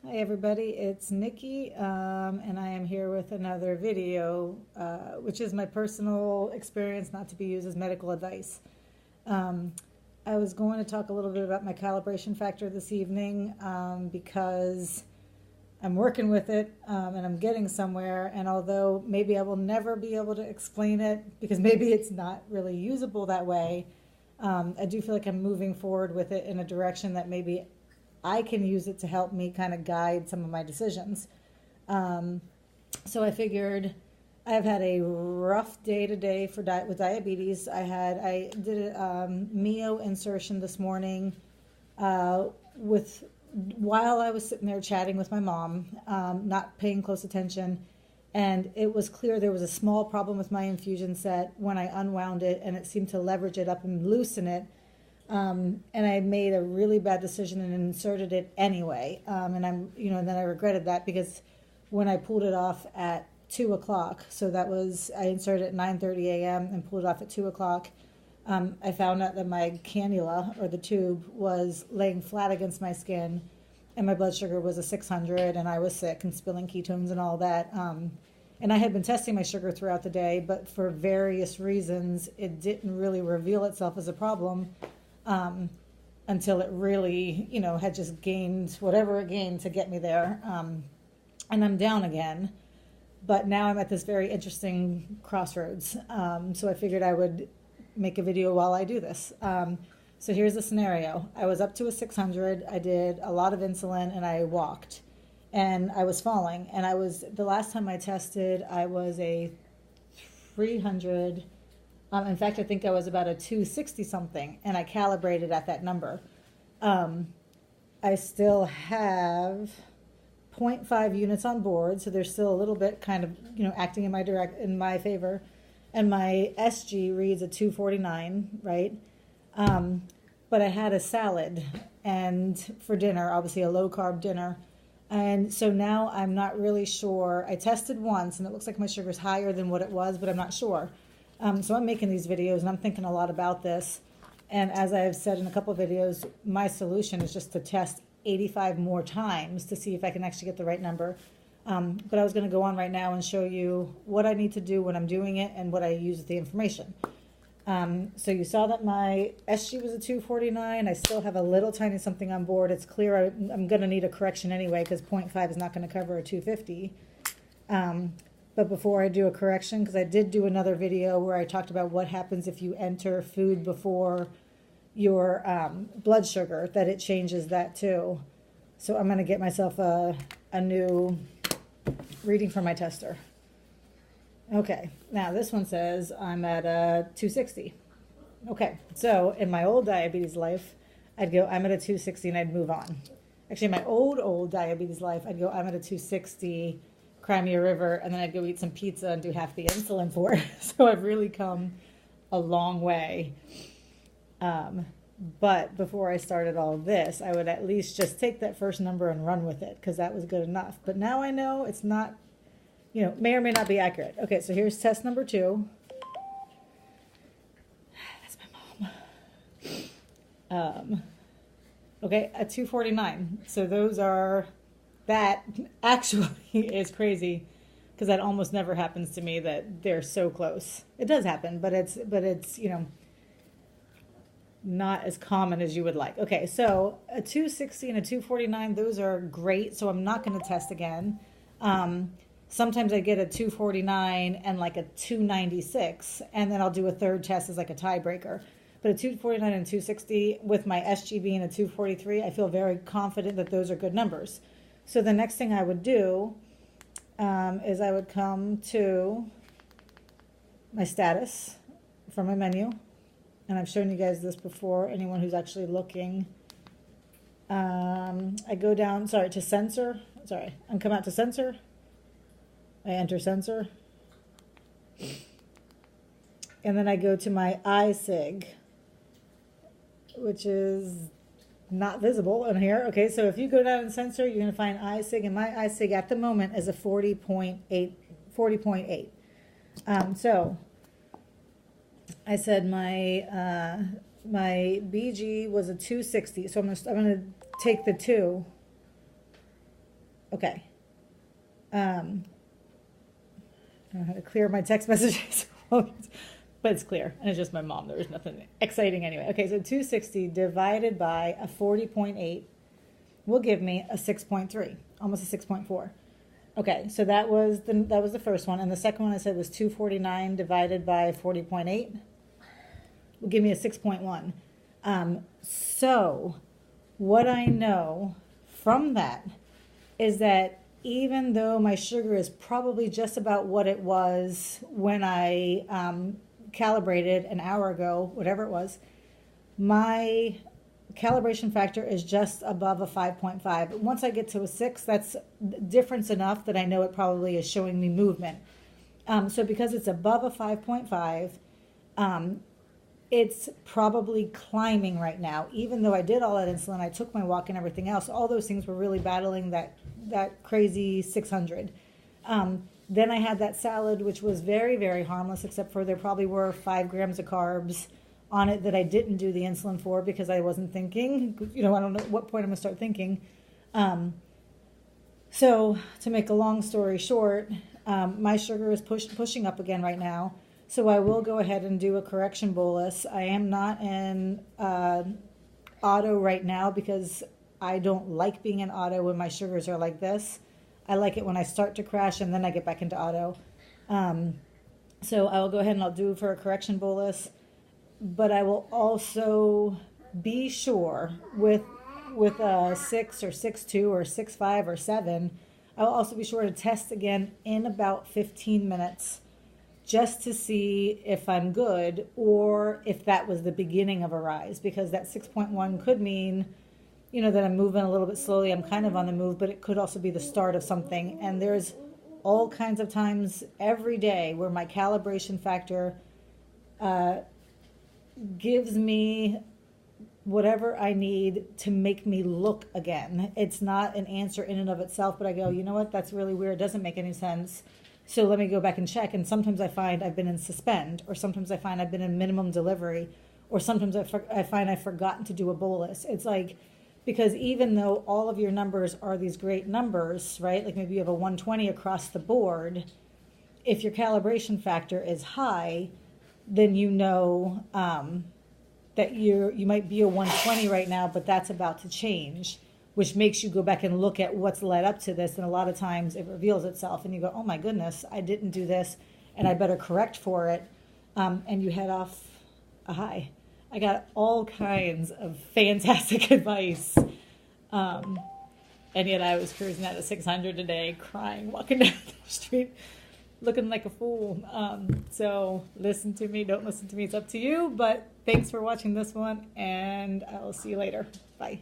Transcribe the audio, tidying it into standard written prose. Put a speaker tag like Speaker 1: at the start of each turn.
Speaker 1: Hi everybody, it's Nikki, and I am here with another video, which is my personal experience, not to be used as medical advice. Um, I was going to talk a little bit about my calibration factor this evening because I'm working with it and I'm getting somewhere. And although maybe I will never be able to explain it because maybe it's not really usable that way, I do feel like I'm moving forward with it in a direction that maybe I can use it to help me kind of guide some of my decisions. Um, so I figured I've had a rough day today with diabetes. I did a Mio insertion this morning with while I was sitting there chatting with my mom, not paying close attention, and it was clear there was a small problem with my infusion set when I unwound it, and it seemed to leverage it up and loosen it. And I made a really bad decision and inserted it anyway. And then I regretted that because when I pulled it off at 2 o'clock, so I inserted at 9:30 a.m. and pulled it off at 2 o'clock. I found out that my cannula or the tube was laying flat against my skin, and my blood sugar was a 600, and I was sick and spilling ketones and all that. And I had been testing my sugar throughout the day, but for various reasons, it didn't really reveal itself as a problem um, until it really, had just gained whatever it gained to get me there. And I'm down again, but now I'm at this very interesting crossroads. So I figured I would make a video while I do this. So here's the scenario. I was up to a 600. I did a lot of insulin and I walked and I was falling. And the last time I tested, I was a 300. In fact, I think I was about a 260 something, and I calibrated at that number. I still have zero point 0.5 units on board, so there's still a little bit kind of, acting in my favor. And my SG reads a 249, right? But I had a salad and for dinner, obviously a low carb dinner. And so now I'm not really sure. I tested once and it looks like my sugar's higher than what it was, but I'm not sure. So I'm making these videos and I'm thinking a lot about this. And as I've said in a couple of videos, my solution is just to test 85 more times to see if I can actually get the right number. But I was going to go on right now and show you what I need to do when I'm doing it and what I use with the information. So you saw that my SG was a 249. I still have a little tiny something on board. It's clear I'm going to need a correction anyway because 0.5 is not going to cover a 250. But before I do a correction, because I did do another video where I talked about what happens if you enter food before your blood sugar, that it changes that too. So I'm going to get myself a new reading from my tester. Okay, now this one says I'm at a 260. Okay, so in my old diabetes life, I'd go, I'm at a 260 and I'd move on. Actually, in my old diabetes life, I'd go, I'm at a 260, cry me a river, and then I'd go eat some pizza and do half the insulin for it. So I've really come a long way. But before I started all this, I would at least just take that first number and run with it because that was good enough. But now I know it's not, may or may not be accurate. Okay, so here's test number 2. That's my mom. Okay, a 249. So that actually is crazy because that almost never happens to me that they're so close. It does happen, but it's not as common as you would like. Okay, so a 260 and a 249, those are great. So I'm not going to test again. Sometimes I get a 249 and like a 296, and then I'll do a third test as like a tiebreaker. But a 249 and 260 with my SG being a 243, I feel very confident that those are good numbers. So the next thing I would do is I would come to my status from my menu. And I've shown you guys this before, anyone who's actually looking. I go down, to sensor. And come out to sensor. I enter sensor. And then I go to my Isig, which is not visible in here. Okay, so if you go down in sensor, you're going to find Isig, and my Isig at the moment is a 40.8. 40.8. So I said my BG was a 260, so I'm gonna take the 2 Okay. I don't know how to clear my text messages, but it's clear. And it's just my mom. There was nothing exciting anyway. Okay, so 260 divided by a 40.8 will give me a 6.3, almost a 6.4. Okay, so that was the first one. And the second one I said was 249 divided by 40.8 will give me a 6.1. So what I know from that is that even though my sugar is probably just about what it was when I calibrated an hour ago, whatever it was, my calibration factor is just above a 5.5. Once I get to a 6, that's difference enough that I know it probably is showing me movement. So because it's above a 5.5, it's probably climbing right now. Even though I did all that insulin, I took my walk and everything else, all those things were really battling that crazy 600. Then I had that salad, which was very, very harmless, except for there probably were 5 grams of carbs on it that I didn't do the insulin for because I wasn't thinking. I don't know at what point I'm going to start thinking. So to make a long story short, my sugar is pushing up again right now. So I will go ahead and do a correction bolus. I am not in auto right now because I don't like being in auto when my sugars are like this. I like it when I start to crash and then I get back into auto. So I will go ahead and I'll do for a correction bolus. But I will also be sure with a 6 or 6.2 or 6.5 or 7, I will also be sure to test again in about 15 minutes just to see if I'm good or if that was the beginning of a rise, because that 6.1 could mean, that I'm moving a little bit slowly. I'm kind of on the move, but it could also be the start of something. And there's all kinds of times every day where my calibration factor gives me whatever I need to make me look again. It's not an answer in and of itself, but I go, you know what, that's really weird. It doesn't make any sense. So let me go back and check. And sometimes I find I've been in suspend, or sometimes I find I've been in minimum delivery, or sometimes I find I've forgotten to do a bolus. It's like, because even though all of your numbers are these great numbers, right? Like maybe you have a 120 across the board. If your calibration factor is high, then that you might be a 120 right now, but that's about to change, which makes you go back and look at what's led up to this. And a lot of times it reveals itself and you go, oh my goodness, I didn't do this and I better correct for it. And you head off a high. I got all kinds of fantastic advice. And yet I was cruising at a 600 today, crying, walking down the street, looking like a fool. So listen to me, don't listen to me, it's up to you. But thanks for watching this one, and I will see you later. Bye.